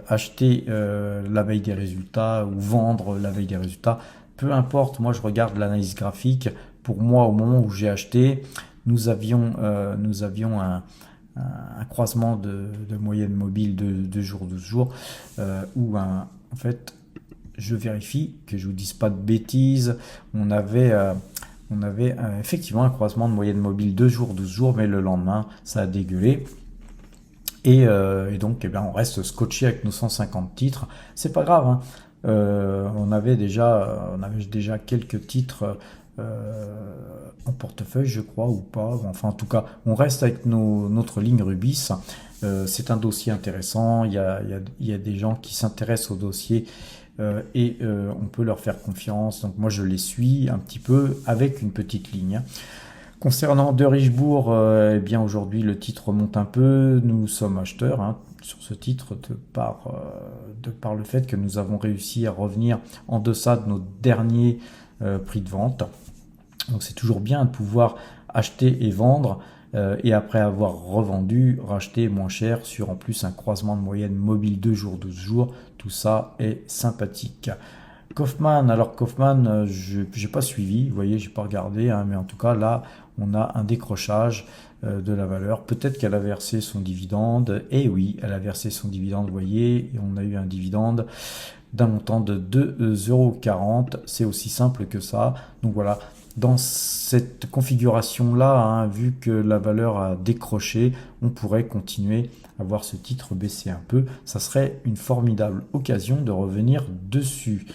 acheter la veille des résultats ou vendre la veille des résultats, peu importe, moi je regarde l'analyse graphique. Pour moi, au moment où j'ai acheté, nous avions un croisement de moyenne mobile de 2 jours, 12 jours, en fait, je vérifie que je vous dise pas de bêtises, on avait effectivement un croisement de moyenne mobile 2 jours, 12 jours, mais le lendemain, ça a dégueulé. Et donc, eh bien, on reste scotché avec nos 150 titres. C'est pas grave, hein. On avait déjà quelques titres en portefeuille, je crois, ou pas. Enfin, en tout cas, on reste avec notre ligne Rubis. C'est un dossier intéressant. Il y a des gens qui s'intéressent au dossier et on peut leur faire confiance. Donc moi, je les suis un petit peu avec une petite ligne. Concernant De Richebourg, eh bien aujourd'hui le titre remonte un peu, nous sommes acheteurs hein, sur ce titre de par le fait que nous avons réussi à revenir en deçà de nos derniers prix de vente. Donc c'est toujours bien de pouvoir acheter et vendre et après avoir revendu, racheter moins cher sur en plus un croisement de moyenne mobile 2 jours, 12 jours, tout ça est sympathique. Kaufmann, alors Kaufmann, je n'ai pas suivi, vous voyez, j'ai pas regardé, hein, mais en tout cas là, on a un décrochage de la valeur. Peut-être qu'elle a versé son dividende, et oui, elle a versé son dividende, vous voyez, et on a eu un dividende d'un montant de 2,40 €, c'est aussi simple que ça. Donc voilà, dans cette configuration-là, hein, vu que la valeur a décroché, on pourrait continuer à voir ce titre baisser un peu. Ça serait une formidable occasion de revenir dessus.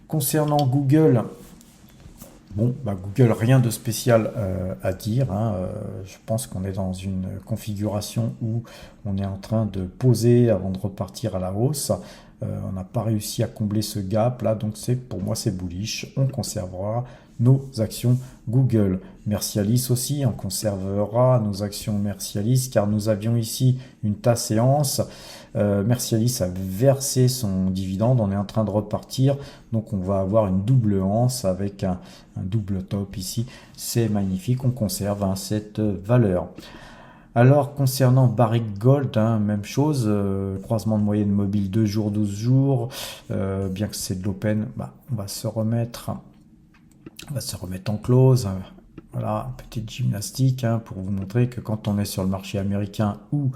Concernant Google, Google, rien de spécial à dire, hein. Je pense qu'on est dans une configuration où on est en train de poser avant de repartir à la hausse. On n'a pas réussi à combler ce gap là, donc pour moi c'est bullish. On conservera nos actions Google. Mercialis aussi, on conservera nos actions Mercialis car nous avions ici une tasse séance. Mercialis a versé son dividende, on est en train de repartir, donc on va avoir une double anse avec un double top ici, c'est magnifique, on conserve hein, cette valeur. Alors concernant Barrick Gold, hein, même chose, croisement de moyenne mobile 2 jours, 12 jours, bien que c'est de l'open, on va se remettre en close. Voilà, petite gymnastique hein, pour vous montrer que quand on est sur le marché américain ou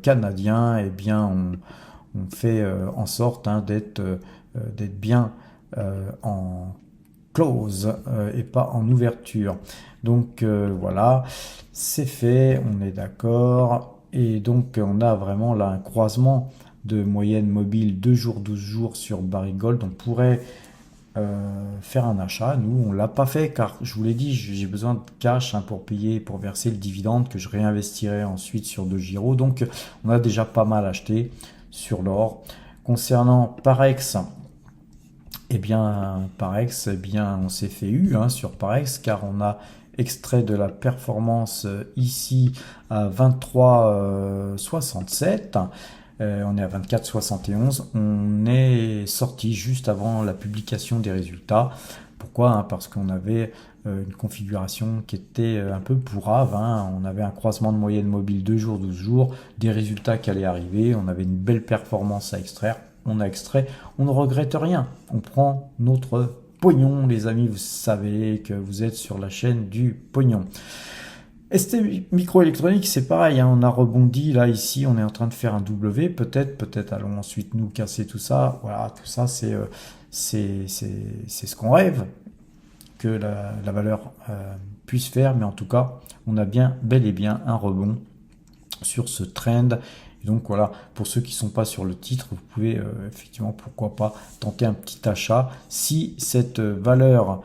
canadien, eh bien on fait en sorte hein, d'être bien en close et pas en ouverture. Donc voilà, c'est fait, on est d'accord. Et donc on a vraiment là un croisement de moyenne mobile 2 jours, 12 jours sur Barrick Gold. On pourrait faire un achat. Nous, on l'a pas fait car je vous l'ai dit, j'ai besoin de cash hein, pour verser le dividende que je réinvestirai ensuite sur DEGIRO. Donc, on a déjà pas mal acheté sur l'or. Concernant Parex, on s'est fait hein, sur Parex car on a extrait de la performance ici à 23,67. On est à 24,71. On est sorti juste avant la publication des résultats. Pourquoi hein? Parce qu'on avait une configuration qui était un peu pourrave. Hein. On avait un croisement de moyenne mobile 2 jours, 12 jours, des résultats qui allaient arriver. On avait une belle performance à extraire. On a extrait. On ne regrette rien. On prend notre pognon, les amis. Vous savez que vous êtes sur la chaîne du pognon. ST Microélectronique, c'est pareil, hein, on a rebondi, là, ici, on est en train de faire un W, peut-être allons ensuite nous casser tout ça. Voilà, tout ça, c'est ce qu'on rêve que la valeur puisse faire, mais en tout cas, on a bien, bel et bien un rebond sur ce trend. Et donc voilà, pour ceux qui ne sont pas sur le titre, vous pouvez effectivement, pourquoi pas, tenter un petit achat. Si cette valeur,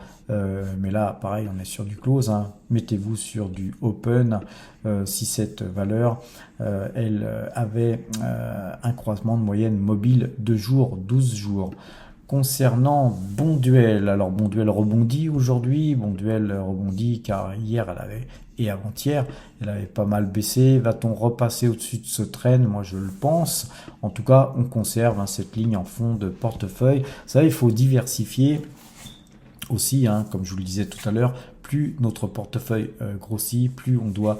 mais là pareil, on est sur du close, hein, mettez-vous sur du open, si cette valeur, elle avait un croisement de moyenne mobile 2 jours, 12 jours. Concernant Bonduelle, alors Bonduelle rebondit aujourd'hui, Bonduelle rebondit car hier elle avait, et avant-hier, elle avait pas mal baissé. Va-t-on repasser au-dessus de ce trend? Moi je le pense. En tout cas, on conserve hein, cette ligne en fond de portefeuille. Ça, il faut diversifier aussi, hein, comme je vous le disais tout à l'heure, plus notre portefeuille grossit, plus on doit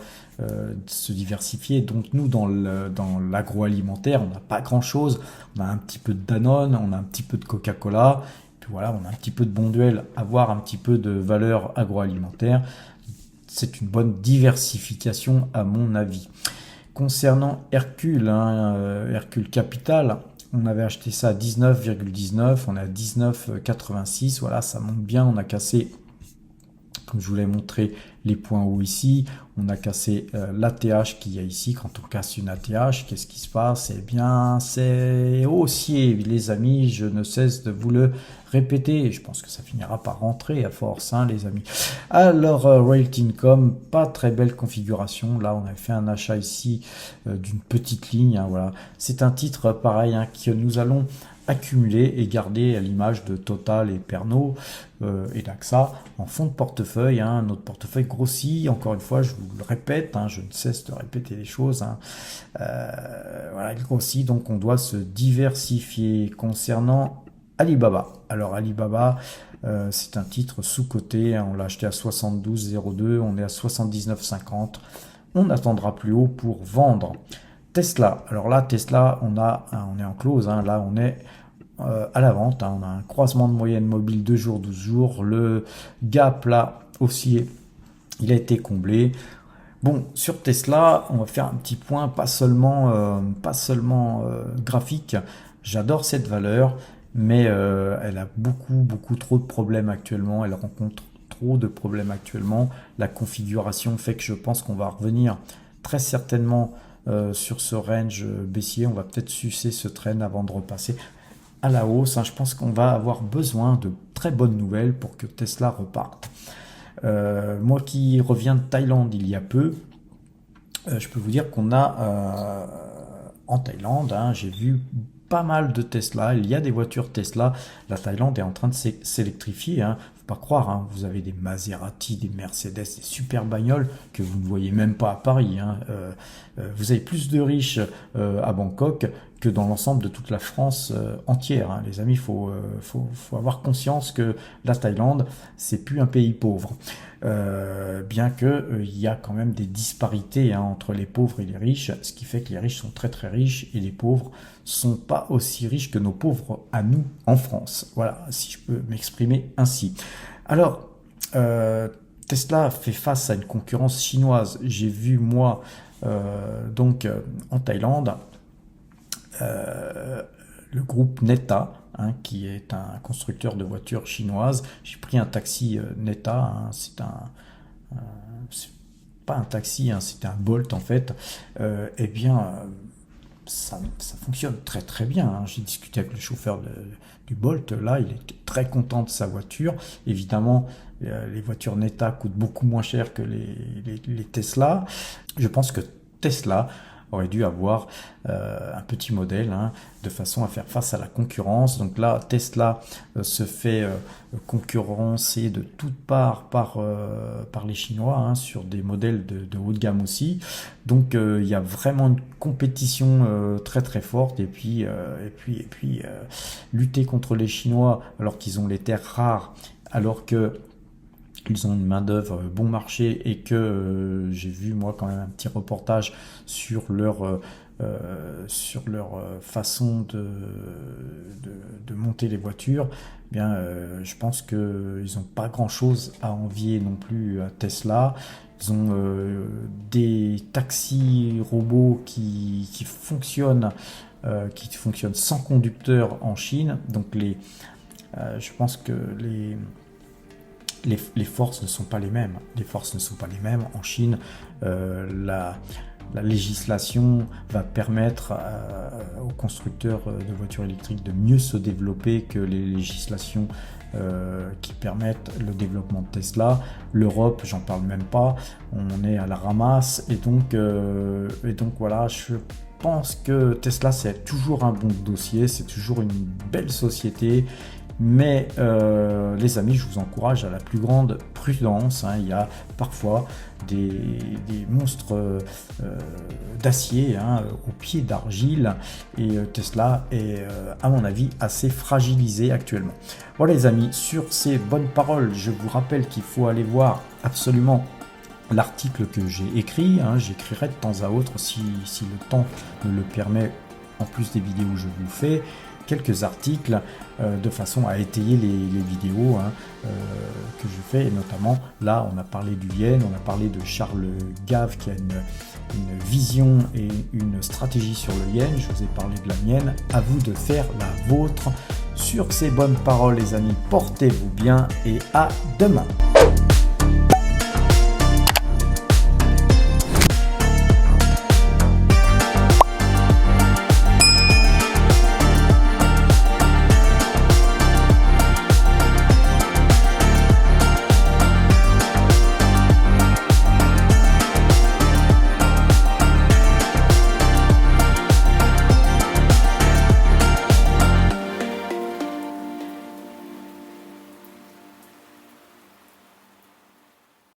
se diversifier. Donc nous, dans l'agroalimentaire, on n'a pas grand-chose. On a un petit peu de Danone, on a un petit peu de Coca-Cola, puis voilà, on a un petit peu de Bonduelle, avoir un petit peu de valeur agroalimentaire. C'est une bonne diversification à mon avis. Concernant Hercule, hein, Hercule Capital, on avait acheté ça à 19,19, on est à 19,86, voilà, ça monte bien, on a cassé, comme je vous l'ai montré, les points hauts ici, on a cassé l'ATH qu'il y a ici. Quand on casse une ATH, qu'est-ce qui se passe? Eh bien, c'est haussier, les amis, je ne cesse de vous le répéter, je pense que ça finira par rentrer à force, hein, les amis. Alors, Realty Income, pas très belle configuration, là on a fait un achat ici d'une petite ligne, hein, voilà. C'est un titre pareil hein, que nous allons accumuler et garder à l'image de Total et Pernod et d'AXA en fond de portefeuille. Hein. Notre portefeuille grossit, encore une fois, je vous le répète, hein, je ne cesse de répéter les choses. Hein. Voilà, il grossit, donc on doit se diversifier. Concernant Alibaba, alors Alibaba, c'est un titre sous-coté, hein, on l'a acheté à 72,02, on est à 79,50, on attendra plus haut pour vendre. Tesla, alors là, Tesla, on est en close, hein, là on est à la vente, hein, on a un croisement de moyenne mobile 2 jours, 12 jours, le gap là aussi, il a été comblé. Bon, sur Tesla, on va faire un petit point, pas seulement graphique, j'adore cette valeur, mais elle a beaucoup trop de problèmes actuellement, elle rencontre trop de problèmes actuellement, la configuration fait que je pense qu'on va revenir très certainement sur ce range baissier, on va peut-être sucer ce train avant de repasser à la hausse. Hein. Je pense qu'on va avoir besoin de très bonnes nouvelles pour que Tesla reparte. Moi qui reviens de Thaïlande il y a peu, je peux vous dire qu'on a en Thaïlande, hein, j'ai vu pas mal de Tesla, il y a des voitures Tesla, la Thaïlande est en train de s'électrifier, hein. Faut pas croire, hein. Vous avez des Maserati, des Mercedes, des super bagnoles que vous ne voyez même pas à Paris, hein. Vous avez plus de riches à Bangkok que dans l'ensemble de toute la France entière, hein. Les amis, faut avoir conscience que la Thaïlande, c'est plus un pays pauvre. Bien que il y a quand même des disparités hein, entre les pauvres et les riches, ce qui fait que les riches sont très riches et les pauvres sont pas aussi riches que nos pauvres à nous en France. Voilà, si je peux m'exprimer ainsi. Alors, Tesla fait face à une concurrence chinoise. J'ai vu moi en Thaïlande le groupe Neta, hein, qui est un constructeur de voitures chinoises. J'ai pris un taxi Neta, hein, c'est pas un taxi, hein, c'est un Bolt en fait. Eh bien, ça fonctionne très bien. Hein. J'ai discuté avec le chauffeur du Bolt, là, il était très content de sa voiture. Évidemment, les voitures Neta coûtent beaucoup moins cher que les Tesla. Je pense que Tesla aurait dû avoir un petit modèle hein, de façon à faire face à la concurrence. Donc là, Tesla se fait concurrencer de toutes parts par les Chinois hein, sur des modèles de haut de gamme aussi. Donc il y a vraiment une compétition très forte et puis lutter contre les Chinois alors qu'ils ont les terres rares, alors que ils ont une main-d'œuvre bon marché et que j'ai vu moi quand même un petit reportage sur leur façon de monter les voitures. Eh bien, je pense qu'ils n'ont pas grand-chose à envier non plus à Tesla. Ils ont des taxis robots qui fonctionnent sans conducteur en Chine. Donc je pense que les forces ne sont pas les mêmes. Les forces ne sont pas les mêmes. En Chine, la législation va permettre aux constructeurs de voitures électriques de mieux se développer que les législations qui permettent le développement de Tesla. L'Europe, j'en parle même pas, on est à la ramasse, et donc voilà, je pense que Tesla c'est toujours un bon dossier, c'est toujours une belle société. Mais les amis, je vous encourage à la plus grande prudence. Il y a parfois des monstres d'acier au pied d'argile, et Tesla est à mon avis assez fragilisé actuellement. Voilà les amis, sur ces bonnes paroles, je vous rappelle qu'il faut aller voir absolument l'article que j'ai écrit. J'écrirai de temps à autre si le temps me le permet, en plus des vidéos que je vous fais, quelques articles de façon à étayer les vidéos que je fais, et notamment là on a parlé du yen, on a parlé de Charles Gave qui a une vision et une stratégie sur le yen. Je vous ai parlé de la mienne, à vous de faire la vôtre. Sur ces bonnes paroles les amis, portez-vous bien et à demain.